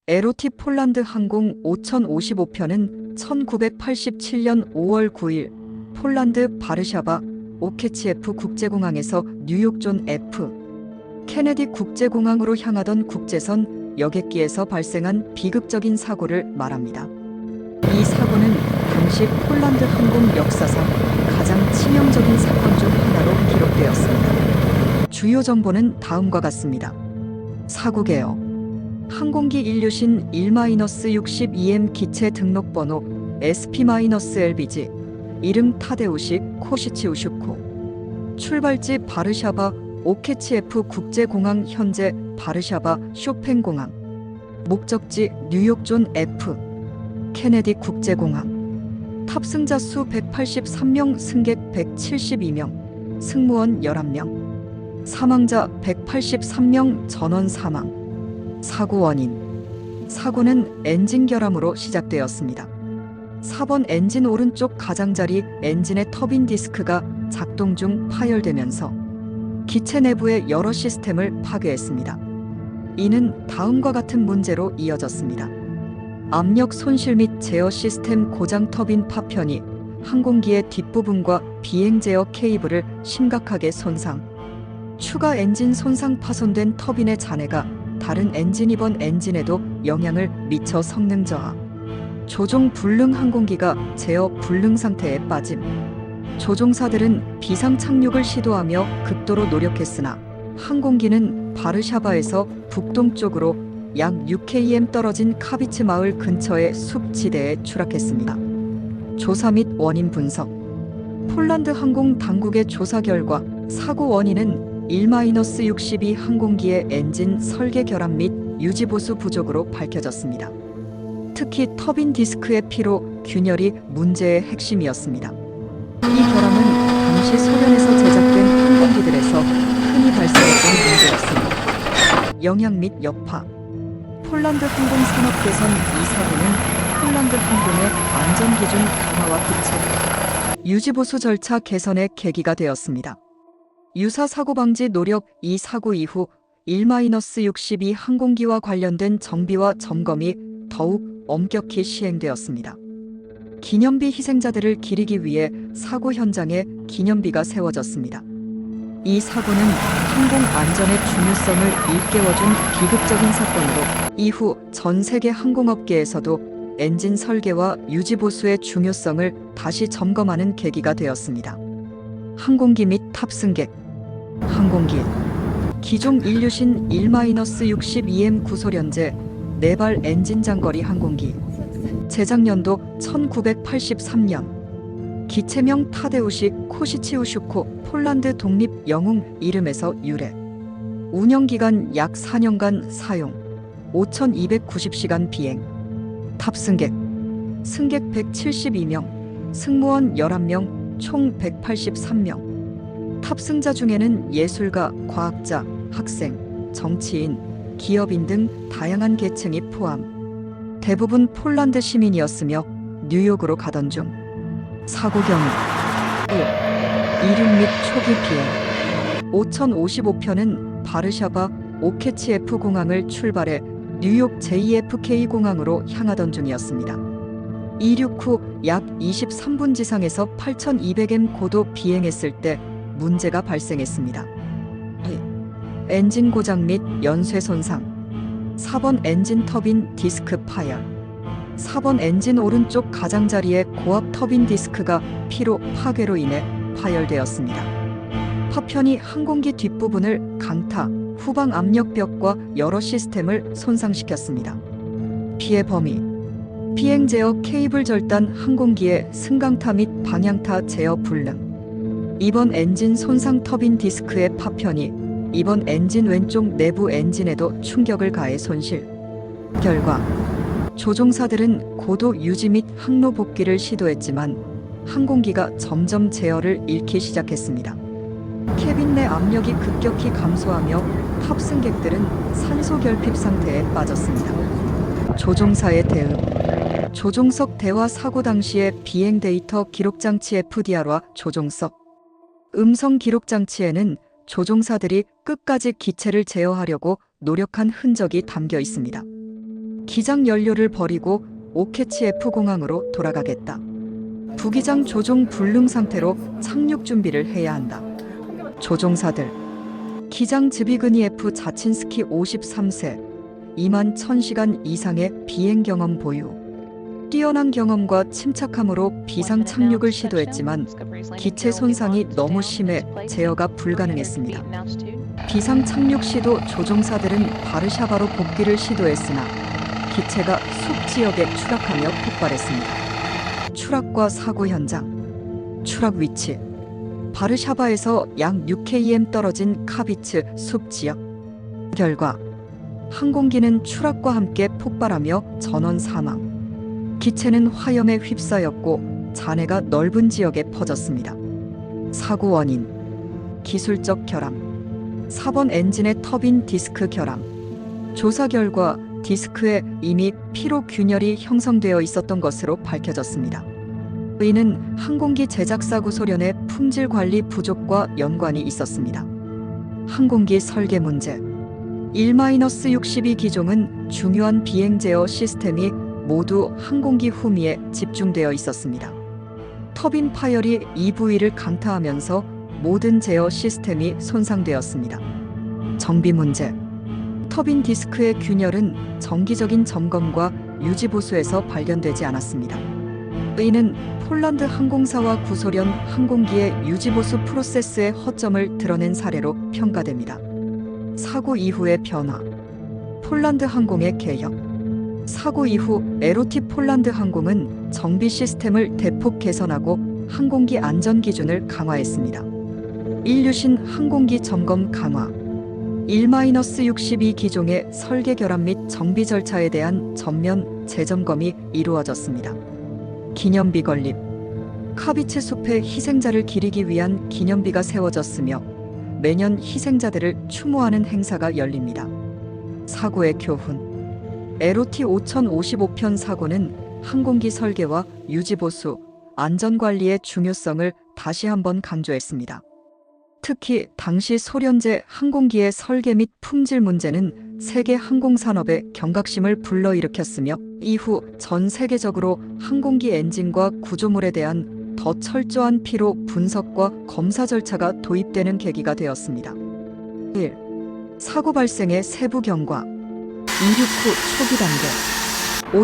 에로티 폴란드 항공 5055편은 1987년 5월 9일 폴란드 바르샤바 오케치에프 국제공항에서 뉴욕 존 F. 케네디 국제공항으로 향하던 국제선 여객기에서 발생한 비극적인 사고를 말합니다. 이 사고는 당시 폴란드 항공 역사상 가장 치명적인 사건 중 하나로 기록되었습니다. 주요 정보는 다음과 같습니다. 사고 개요. 항공기 인류신 1-62M 기체 등록번호 SP-LBG 이름 타데우시 코시치우슈코 출발지 바르샤바 오케치에프 국제공항 현재 바르샤바 쇼펜공항 목적지 뉴욕 존 F. 케네디 국제공항 탑승자 수 183명 승객 172명 승무원 11명 사망자 183명 전원 사망 사고 원인 사고는 엔진 결함으로 시작되었습니다. 4번 엔진 오른쪽 가장자리 엔진의 터빈 디스크가 작동 중 파열되면서 기체 내부의 여러 시스템을 파괴했습니다. 이는 다음과 같은 문제로 이어졌습니다. 압력 손실 및 제어 시스템 고장 터빈 파편이 항공기의 뒷부분과 비행 제어 케이블을 심각하게 손상 추가 엔진 손상 파손된 터빈의 잔해가 다른 엔진 2번 엔진에도 영향을 미쳐 성능 저하 조종 불능 항공기가 제어 불능 상태에 빠짐 조종사들은 비상 착륙을 시도하며 극도로 노력했으나 항공기는 바르샤바에서 북동쪽으로 약 6km 떨어진 카비츠 마을 근처의 숲 지대에 추락했습니다. 조사 및 원인 분석 폴란드 항공 당국의 조사 결과 사고 원인은 1-62 항공기의 엔진 설계 결함 및 유지 보수 부족으로 밝혀졌습니다. 특히 터빈 디스크의 피로 균열이 문제의 핵심이었습니다. 이 결함은 당시 소련에서 제작된 항공기들에서 흔히 발생했던 문제였습니다. 영향 및 여파 폴란드 항공산업개선 이 사고는 폴란드 항공의 안전기준 강화와 교체, 유지보수 절차 개선의 계기가 되었습니다. 유사 사고 방지 노력 이 사고 이후 1-62 항공기와 관련된 정비와 점검이 더욱 엄격히 시행되었습니다. 기념비 희생자들을 기리기 위해 사고 현장에 기념비가 세워졌습니다. 이 사고는 항공 안전의 중요성을 일깨워준 비극적인 사건으로 이후 전 세계 항공업계에서도 엔진 설계와 유지 보수의 중요성을 다시 점검하는 계기가 되었습니다. 항공기 및 탑승객 항공기 기종 인류신 1-62M 구소련제 4발 엔진 장거리 항공기 제작년도 1983년 기체명 타데우시 코시치우슈코 폴란드 독립 영웅 이름에서 유래 운영기간 약 4년간 사용 5290시간 비행 탑승객 승객 172명 승무원 11명 총 183명 탑승자 중에는 예술가, 과학자, 학생, 정치인, 기업인 등 다양한 계층이 포함 대부분 폴란드 시민이었으며 뉴욕으로 가던 중 사고 경위 1. 이륙 및 초기 비행 5055편은 바르샤바 오케치에프 공항을 출발해 뉴욕 JFK 공항으로 향하던 중이었습니다. 이륙 후 약 23분 지상에서 8200m 고도 비행했을 때 문제가 발생했습니다. 2. 엔진 고장 및 연쇄 손상 4번 엔진 터빈 디스크 파열 4번 엔진 오른쪽 가장자리의 고압 터빈 디스크가 피로 파괴로 인해 파열되었습니다. 파편이 항공기 뒷부분을 강타, 후방 압력벽과 여러 시스템을 손상시켰습니다. 피해 범위 비행 제어 케이블 절단 항공기의 승강타 및 방향타 제어 불능 2번 엔진 손상 터빈 디스크의 파편이 2번 엔진 왼쪽 내부 엔진에도 충격을 가해 손실 결과 조종사들은 고도 유지 및 항로 복귀를 시도했지만 항공기가 점점 제어를 잃기 시작했습니다. 캐빈 내 압력이 급격히 감소하며 탑승객들은 산소 결핍 상태에 빠졌습니다. 조종사의 대응 조종석 대화 사고 당시의 비행 데이터 기록 장치 FDR과 조종석 음성 기록 장치에는 조종사들이 끝까지 기체를 제어하려고 노력한 흔적이 담겨 있습니다. 기장 연료를 버리고 오케치 F공항으로 돌아가겠다. 부기장 조종 불능 상태로 착륙 준비를 해야 한다. 조종사들 기장 즈비그니 F 자친스키 53세 2만 1000시간 이상의 비행 경험 보유. 뛰어난 경험과 침착함으로 비상 착륙을 시도했지만 기체 손상이 너무 심해 제어가 불가능했습니다. 비상 착륙 시도 조종사들은 바르샤바로 복귀를 시도했으나 기체가 숲 지역에 추락하며 폭발했습니다. 추락과 사고 현장. 추락 위치. 바르샤바에서 약 6km 떨어진 카비츠 숲 지역. 결과 항공기는 추락과 함께 폭발하며 전원 사망. 기체는 화염에 휩싸였고 잔해가 넓은 지역에 퍼졌습니다. 사고 원인. 기술적 결함. 4번 엔진의 터빈 디스크 결함. 조사 결과 디스크에 이미 피로 균열이 형성되어 있었던 것으로 밝혀졌습니다. 이는 항공기 제작사고 소련의 품질 관리 부족과 연관이 있었습니다. 항공기 설계 문제. 1-62 기종은 중요한 비행 제어 시스템이 모두 항공기 후미에 집중되어 있었습니다. 터빈 파열이 이 부위를 강타하면서 모든 제어 시스템이 손상되었습니다. 정비 문제. 터빈 디스크의 균열은 정기적인 점검과 유지 보수에서 발견되지 않았습니다. 이는 폴란드 항공사와 구소련 항공기의 유지 보수 프로세스의 허점을 드러낸 사례로 평가됩니다. 사고 이후의 변화. 폴란드 항공의 개혁. 사고 이후 에로티 폴란드 항공은 정비 시스템을 대폭 개선하고 항공기 안전 기준을 강화했습니다. 인류신 항공기 점검 강화. 1-62 기종의 설계 결함 및 정비 절차에 대한 전면 재점검이 이루어졌습니다. 기념비 건립. 카비츠 숲의 희생자를 기리기 위한 기념비가 세워졌으며 매년 희생자들을 추모하는 행사가 열립니다. 사고의 교훈. 에로티 5055편 사고는 항공기 설계와 유지보수, 안전관리의 중요성을 다시 한번 강조했습니다. 특히 당시 소련제 항공기의 설계 및 품질 문제는 세계 항공산업의 경각심을 불러일으켰으며 이후 전 세계적으로 항공기 엔진과 구조물에 대한 더 철저한 피로 분석과 검사 절차가 도입되는 계기가 되었습니다. 1. 사고 발생의 세부 경과. 이륙 후 초기 단계.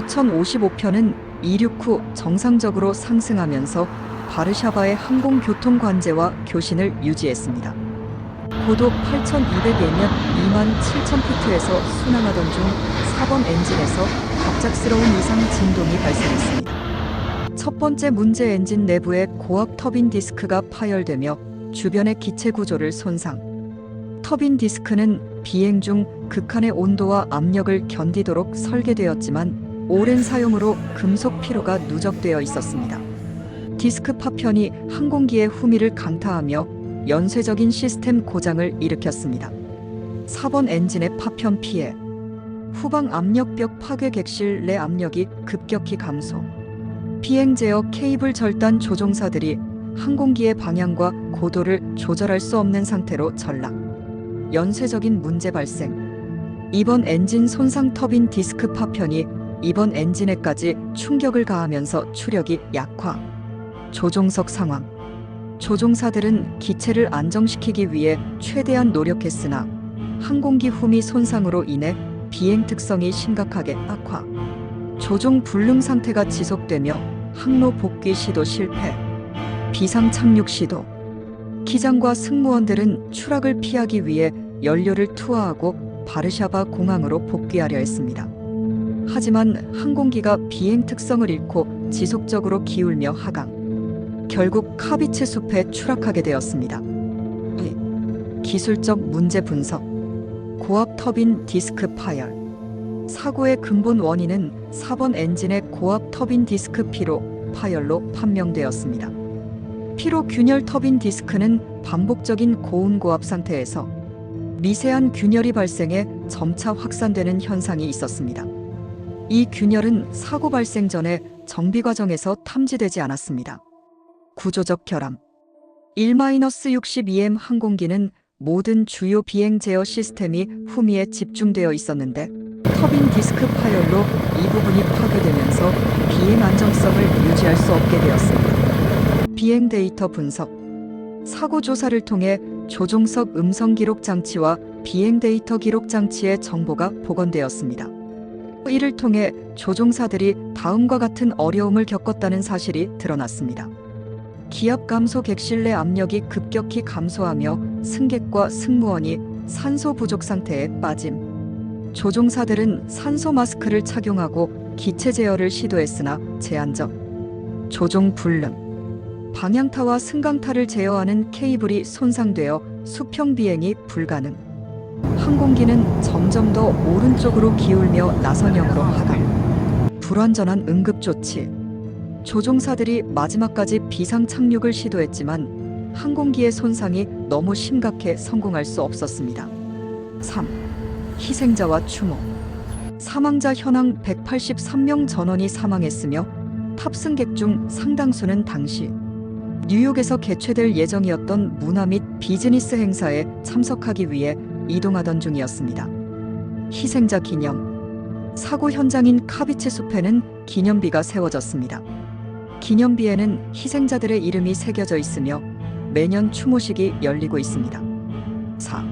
5055편은 이륙 후 정상적으로 상승하면서 바르샤바의 항공교통 관제와 교신을 유지했습니다. 고도 8,200예면 27,000피트에서 순항하던 중 4번 엔진에서 갑작스러운 이상 진동이 발생했습니다. 첫 번째 문제 엔진 내부의 고압 터빈 디스크가 파열되며 주변의 기체 구조를 손상. 터빈 디스크는 비행 중 극한의 온도와 압력을 견디도록 설계되었지만 오랜 사용으로 금속 피로가 누적되어 있었습니다. 디스크 파편이 항공기의 후미를 강타하며 연쇄적인 시스템 고장을 일으켰습니다. 4번 엔진의 파편 피해. 후방 압력벽 파괴 객실 내 압력이 급격히 감소. 비행 제어 케이블 절단 조종사들이 항공기의 방향과 고도를 조절할 수 없는 상태로 전락. 연쇄적인 문제 발생. 이번 엔진 손상 터빈 디스크 파편이 이번 엔진에까지 충격을 가하면서 추력이 약화. 조종석 상황. 조종사들은 기체를 안정시키기 위해 최대한 노력했으나 항공기 후미 손상으로 인해 비행 특성이 심각하게 악화. 조종 불능 상태가 지속되며 항로 복귀 시도 실패. 비상 착륙 시도. 기장과 승무원들은 추락을 피하기 위해 연료를 투하하고 바르샤바 공항으로 복귀하려 했습니다. 하지만 항공기가 비행 특성을 잃고 지속적으로 기울며 하강. 결국 카비츠 숲에 추락하게 되었습니다. 2. 기술적 문제 분석. 고압 터빈 디스크 파열. 사고의 근본 원인은 4번 엔진의 고압 터빈 디스크 피로 파열로 판명되었습니다. 피로 균열 터빈 디스크는 반복적인 고온고압 상태에서 미세한 균열이 발생해 점차 확산되는 현상이 있었습니다. 이 균열은 사고 발생 전에 정비 과정에서 탐지되지 않았습니다. 구조적 결함. 1-62M 항공기는 모든 주요 비행 제어 시스템이 후미에 집중되어 있었는데 터빈 디스크 파열로 이 부분이 파괴되면서 비행 안정성을 유지할 수 없게 되었습니다. 비행 데이터 분석. 사고 조사를 통해 조종석 음성 기록 장치와 비행 데이터 기록 장치의 정보가 복원되었습니다. 이를 통해 조종사들이 다음과 같은 어려움을 겪었다는 사실이 드러났습니다. 기압 감소 객실 내 압력이 급격히 감소하며 승객과 승무원이 산소 부족 상태에 빠짐. 조종사들은 산소 마스크를 착용하고 기체 제어를 시도했으나 제한적. 조종 불능. 방향타와 승강타를 제어하는 케이블이 손상되어 수평 비행이 불가능. 항공기는 점점 더 오른쪽으로 기울며 나선형으로 하강. 불완전한 응급조치. 조종사들이 마지막까지 비상 착륙을 시도했지만 항공기의 손상이 너무 심각해 성공할 수 없었습니다. 3. 희생자와 추모. 사망자 현황 183명 전원이 사망했으며 탑승객 중 상당수는 당시 뉴욕에서 개최될 예정이었던 문화 및 비즈니스 행사에 참석하기 위해 이동하던 중이었습니다. 희생자 기념. 사고 현장인 카비치 숲에는 기념비가 세워졌습니다. 기념비에는 희생자들의 이름이 새겨져 있으며 매년 추모식이 열리고 있습니다. 4.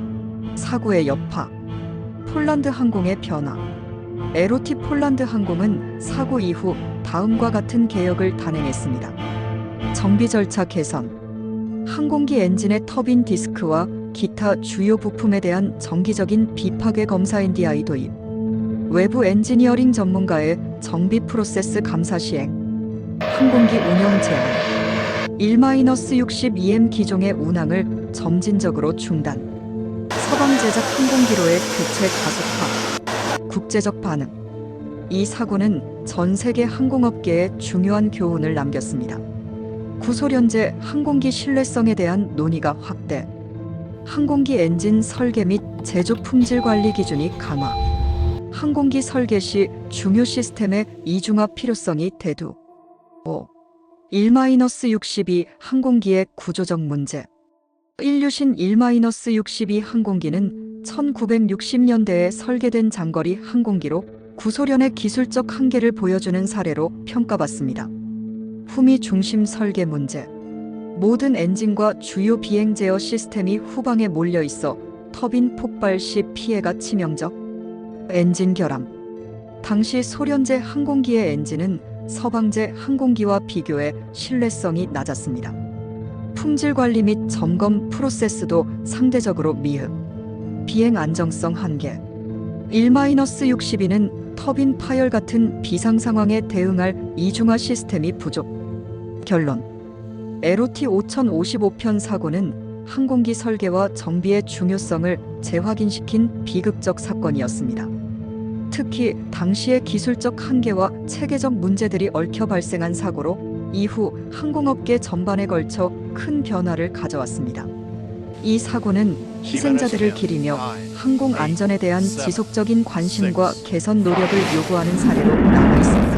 사고의 여파. 폴란드 항공의 변화. 에로티 폴란드 항공은 사고 이후 다음과 같은 개혁을 단행했습니다. 정비 절차 개선. 항공기 엔진의 터빈 디스크와 기타 주요 부품에 대한 정기적인 비파괴 검사 NDI 도입. 외부 엔지니어링 전문가의 정비 프로세스 감사 시행. 항공기 운영 제한. 1-62M 기종의 운항을 점진적으로 중단. 서방 제작 항공기로의 교체 가속화. 국제적 반응. 이 사고는 전 세계 항공업계에 중요한 교훈을 남겼습니다. 구소련제 항공기 신뢰성에 대한 논의가 확대. 항공기 엔진 설계 및 제조 품질 관리 기준이 강화. 항공기 설계 시 중요 시스템의 이중화 필요성이 대두. 5. 1-62 항공기의 구조적 문제. 인류신 1-62 항공기는 1960년대에 설계된 장거리 항공기로 구소련의 기술적 한계를 보여주는 사례로 평가받습니다. 후미 중심 설계 문제. 모든 엔진과 주요 비행 제어 시스템이 후방에 몰려 있어 터빈 폭발 시 피해가 치명적. 엔진 결함. 당시 소련제 항공기의 엔진은 서방제 항공기와 비교해 신뢰성이 낮았습니다. 품질 관리 및 점검 프로세스도 상대적으로 미흡. 비행 안정성 한계. 1-62는 터빈 파열 같은 비상 상황에 대응할 이중화 시스템이 부족. 결론. 에로티 5055편 사고는 항공기 설계와 정비의 중요성을 재확인시킨 비극적 사건이었습니다. 특히 당시의 기술적 한계와 체계적 문제들이 얽혀 발생한 사고로 이후 항공업계 전반에 걸쳐 큰 변화를 가져왔습니다. 이 사고는 희생자들을 기리며 항공 안전에 대한 지속적인 관심과 개선 노력을 요구하는 사례로 남아 있습니다.